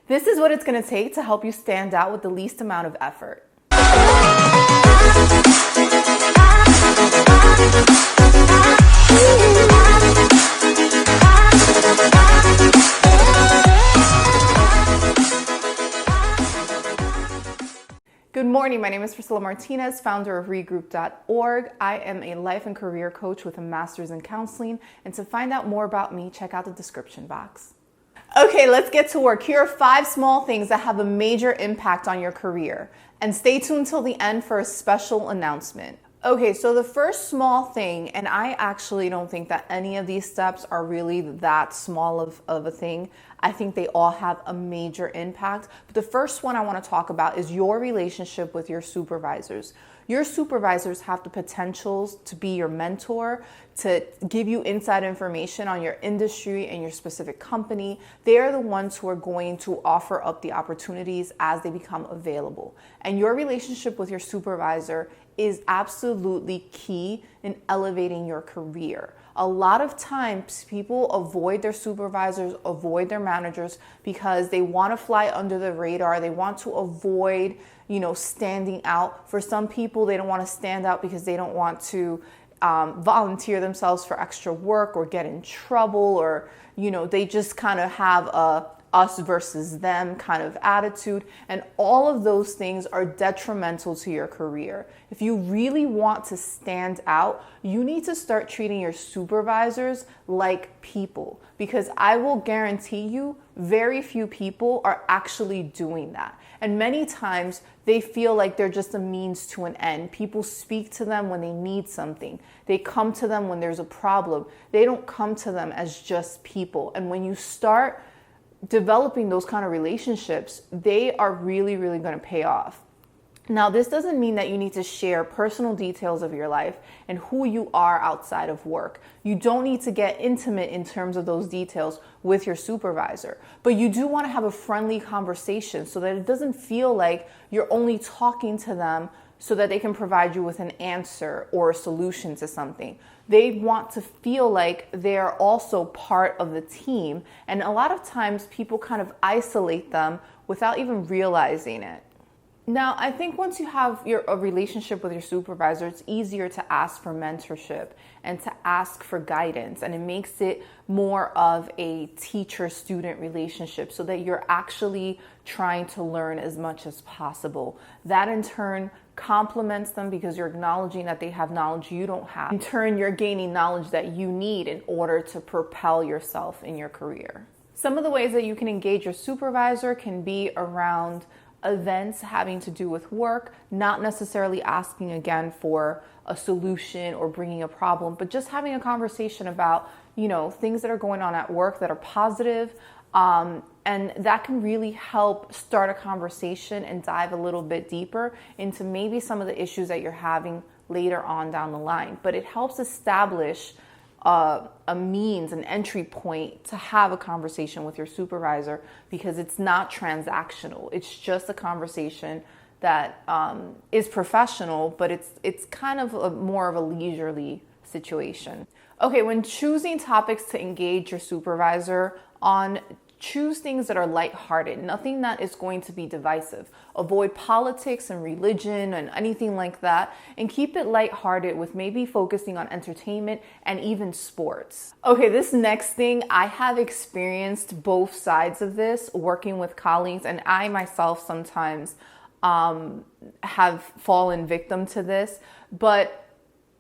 This is what it's going to take to help you stand out with the least amount of effort. Good morning, my name is Priscilla Martinez, founder of regroup.org. I am a life and career coach with a master's in counseling, and to find out more about me, check out the description box. Okay, let's get to work. Here are 5 small things that have a major impact on your career. And stay tuned till the end for a special announcement. Okay, so the first small thing, and I actually don't think that any of these steps are really that small of a thing. I think they all have a major impact. But the first one I want to talk about is your relationship with your supervisors. Your supervisors have the potentials to be your mentor, to give you inside information on your industry and your specific company. They are the ones who are going to offer up the opportunities as they become available. And your relationship with your supervisor is absolutely key in elevating your career. A lot of times people avoid their supervisors, avoid their managers because they want to fly under the radar. They want to avoid, standing out. For some people, they don't want to stand out because they don't want to volunteer themselves for extra work or get in trouble, or, they just kind of have a us versus them kind of attitude, and all of those things are detrimental to your career. If you really want to stand out, you need to start treating your supervisors like people, because I will guarantee you very few people are actually doing that. And many times they feel like they're just a means to an end. People speak to them when they need something. They come to them when there's a problem. They don't come to them as just people. And when you start developing those kind of relationships, they are really, really going to pay off. Now, this doesn't mean that you need to share personal details of your life and who you are outside of work. You don't need to get intimate in terms of those details with your supervisor, but you do want to have a friendly conversation so that it doesn't feel like you're only talking to them so that they can provide you with an answer or a solution to something. They want to feel like they're also part of the team. And a lot of times people kind of isolate them without even realizing it. Now, I think once you have a relationship with your supervisor, it's easier to ask for mentorship and to ask for guidance. And it makes it more of a teacher-student relationship so that you're actually trying to learn as much as possible. That in turn compliments them because you're acknowledging that they have knowledge you don't have. In turn, you're gaining knowledge that you need in order to propel yourself in your career. Some of the ways that you can engage your supervisor can be around events having to do with work, not necessarily asking again for a solution or bringing a problem, but just having a conversation about, things that are going on at work that are positive. And that can really help start a conversation and dive a little bit deeper into maybe some of the issues that you're having later on down the line. But it helps establish a means, an entry point to have a conversation with your supervisor, because it's not transactional. It's just a conversation that is professional, but it's kind of more of a leisurely situation. Okay, when choosing topics to engage your supervisor on, choose things that are lighthearted, nothing that is going to be divisive. Avoid politics and religion and anything like that, and keep it lighthearted with maybe focusing on entertainment and even sports. Okay, this next thing, I have experienced both sides of this working with colleagues, and I myself sometimes have fallen victim to this. But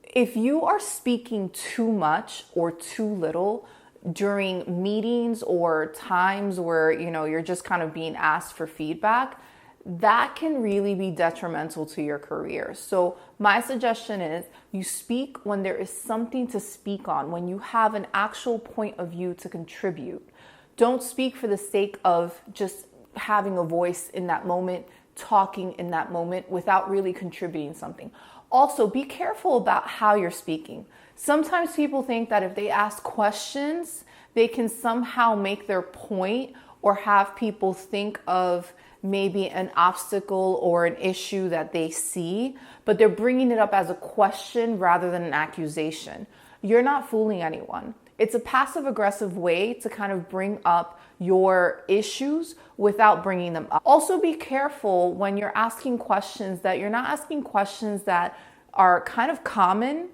if you are speaking too much or too little during meetings or times where you're just kind of being asked for feedback, that can really be detrimental to your career. So my suggestion is you speak when there is something to speak on, when you have an actual point of view to contribute. Don't speak for the sake of just having a voice in that moment, talking in that moment without really contributing something. Also, be careful about how you're speaking. Sometimes people think that if they ask questions, they can somehow make their point or have people think of maybe an obstacle or an issue that they see, but they're bringing it up as a question rather than an accusation. You're not fooling anyone. It's a passive aggressive way to kind of bring up your issues without bringing them up. Also be careful when you're asking questions that you're not asking questions that are kind of common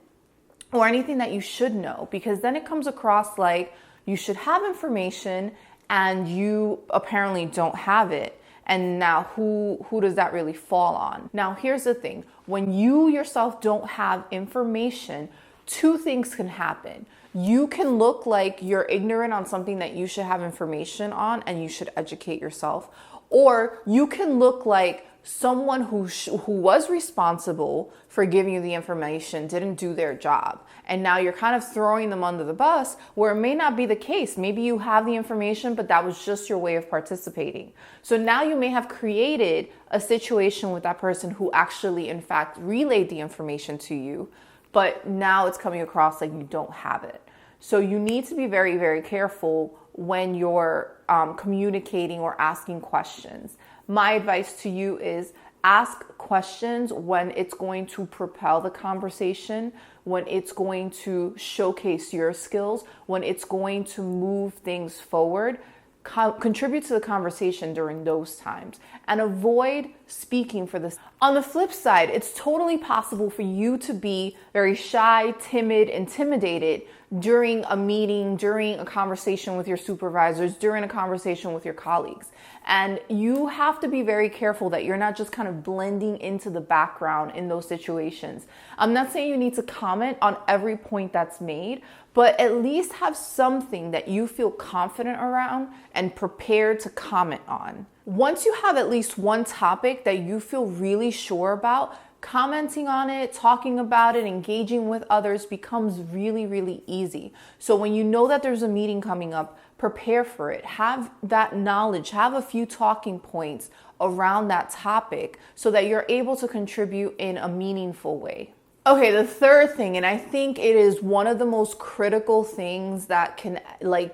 or anything that you should know, because then it comes across like you should have information and you apparently don't have it. And now who does that really fall on? Now, here's the thing. When you yourself don't have information, two things can happen. You can look like you're ignorant on something that you should have information on and you should educate yourself. Or you can look like someone who was responsible for giving you the information didn't do their job. And now you're kind of throwing them under the bus where it may not be the case. Maybe you have the information, but that was just your way of participating. So now you may have created a situation with that person who actually, in fact, relayed the information to you, but now it's coming across like you don't have it. So you need to be very, very careful when you're communicating or asking questions. My advice to you is ask questions when it's going to propel the conversation, when it's going to showcase your skills, when it's going to move things forward. Contribute to the conversation during those times and avoid speaking for this. On the flip side, it's totally possible for you to be very shy, timid, intimidated during a meeting, during a conversation with your supervisors, during a conversation with your colleagues. And you have to be very careful that you're not just kind of blending into the background in those situations. I'm not saying you need to comment on every point that's made, but at least have something that you feel confident around and prepared to comment on. Once you have at least one topic that you feel really sure about, commenting on it, talking about it, engaging with others becomes really, really easy. So when you know that there's a meeting coming up, prepare for it. Have that knowledge, have a few talking points around that topic so that you're able to contribute in a meaningful way. Okay, the third thing, and I think it is one of the most critical things that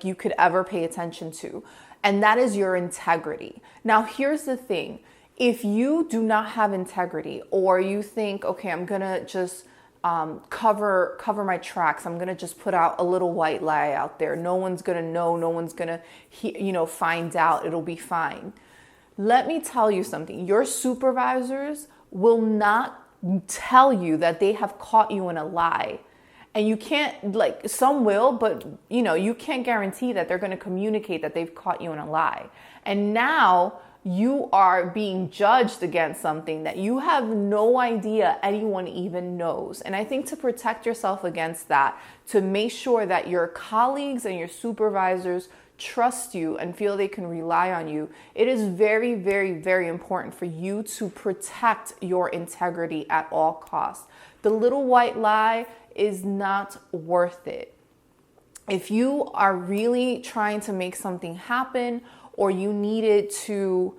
you could ever pay attention to, and that is your integrity. Now, here's the thing. If you do not have integrity, or you think, okay, I'm gonna just cover my tracks, I'm gonna just put out a little white lie out there, no one's gonna know, no one's gonna find out, it'll be fine. Let me tell you something. Your supervisors will not tell you that they have caught you in a lie. And you can't, some will, but you can't guarantee that they're going to communicate that they've caught you in a lie. And now you are being judged against something that you have no idea anyone even knows. And I think to protect yourself against that, to make sure that your colleagues and your supervisors trust you and feel they can rely on you, it is very, very, very important for you to protect your integrity at all costs. The little white lie is not worth it. If you are really trying to make something happen, or you needed to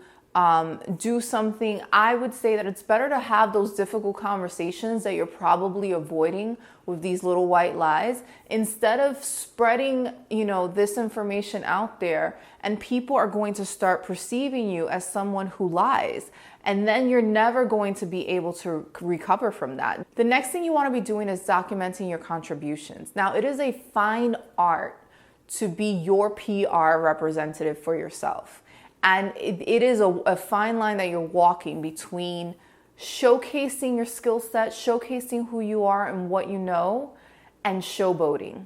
do something, I would say that it's better to have those difficult conversations that you're probably avoiding with these little white lies, instead of spreading, this information out there, and people are going to start perceiving you as someone who lies. And then you're never going to be able to recover from that. The next thing you want to be doing is documenting your contributions. Now, it is a fine art to be your PR representative for yourself. And it is a fine line that you're walking between showcasing your skill set, showcasing who you are and what you know, and showboating.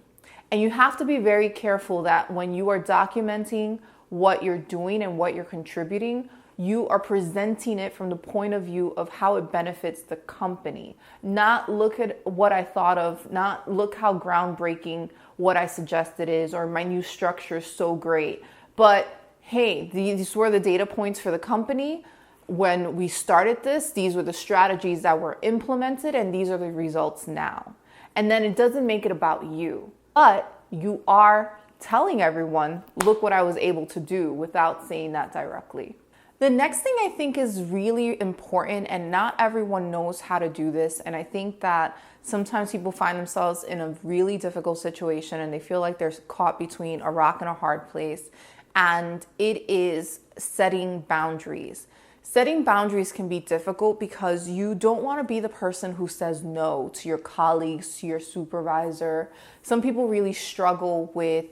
And you have to be very careful that when you are documenting what you're doing and what you're contributing, you are presenting it from the point of view of how it benefits the company. Not look at what I thought of, not look how groundbreaking what I suggested is, or my new structure is so great. But hey, these were the data points for the company. When we started this, these were the strategies that were implemented, and these are the results now. And then it doesn't make it about you, but you are telling everyone, look what I was able to do, without saying that directly. The next thing I think is really important, and not everyone knows how to do this, and I think that sometimes people find themselves in a really difficult situation and they feel like they're caught between a rock and a hard place, and it is setting boundaries. Setting boundaries can be difficult because you don't want to be the person who says no to your colleagues, to your supervisor. Some people really struggle with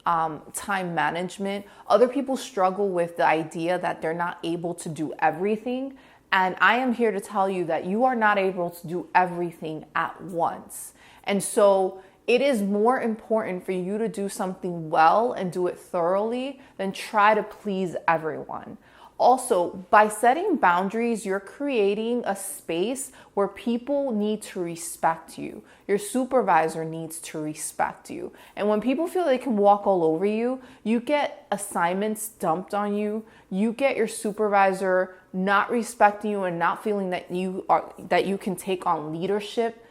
time management. Other people struggle with the idea that they're not able to do everything. And I am here to tell you that you are not able to do everything at once. And so it is more important for you to do something well and do it thoroughly than try to please everyone. Also, by setting boundaries, you're creating a space where people need to respect you. Your supervisor needs to respect you. And when people feel they can walk all over you, you get assignments dumped on you. You get your supervisor not respecting you and not feeling that you can take on leadership.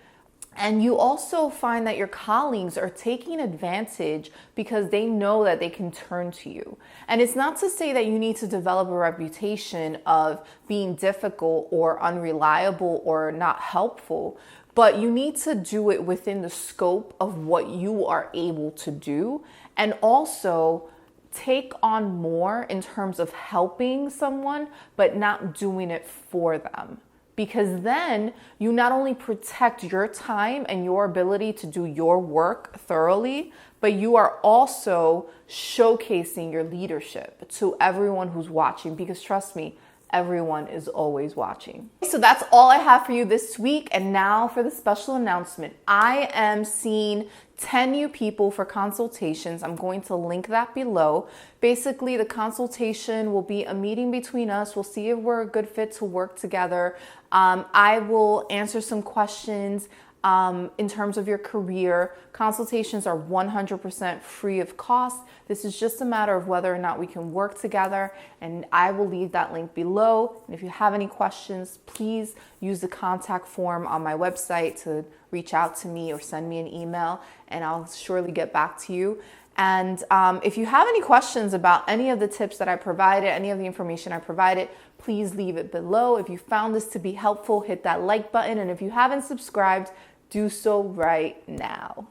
And you also find that your colleagues are taking advantage because they know that they can turn to you. And it's not to say that you need to develop a reputation of being difficult or unreliable or not helpful, but you need to do it within the scope of what you are able to do, and also take on more in terms of helping someone, but not doing it for them. Because then you not only protect your time and your ability to do your work thoroughly, but you are also showcasing your leadership to everyone who's watching. Because trust me, everyone is always watching. So that's all I have for you this week. And now for the special announcement. I am seeing 10 new people for consultations. I'm going to link that below. Basically, the consultation will be a meeting between us. We'll see if we're a good fit to work together. I will answer some questions in terms of your career. Consultations are 100% free of cost. This is just a matter of whether or not we can work together, and I will leave that link below. And if you have any questions, please use the contact form on my website to reach out to me or send me an email, and I'll surely get back to you. And if you have any questions about any of the tips that I provided, any of the information I provided, please leave it below. If you found this to be helpful, hit that like button. And if you haven't subscribed, do so right now.